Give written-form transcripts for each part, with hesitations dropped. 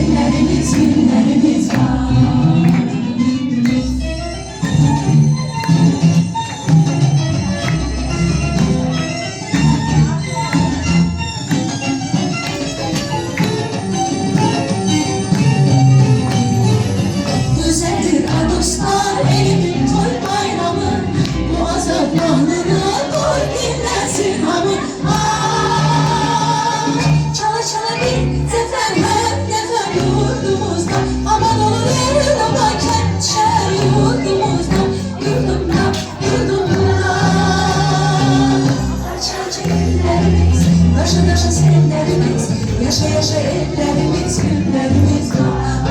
ellerimiz, günlerimiz var. Güzeldir adoslar, elimin toy bayramı. Bu azap mahnını koy dinlensin hamı. Çala çala bir sefer hep nefer yurdumuzda. Aman olur yerdama kentşer yurdumuzda. Yurdumda, yurdumda. Parçacı günlerimiz, taşı taşı senlerimiz. Yaşa yaşa ellerimiz, günlerimiz var.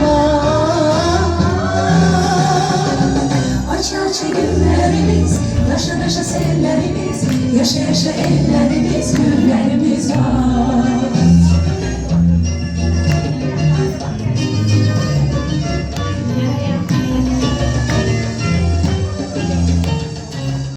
Parçacı günlerimiz, taşı taşı senlerimiz. Yaşa yaşa ellerimiz, günlerimiz var.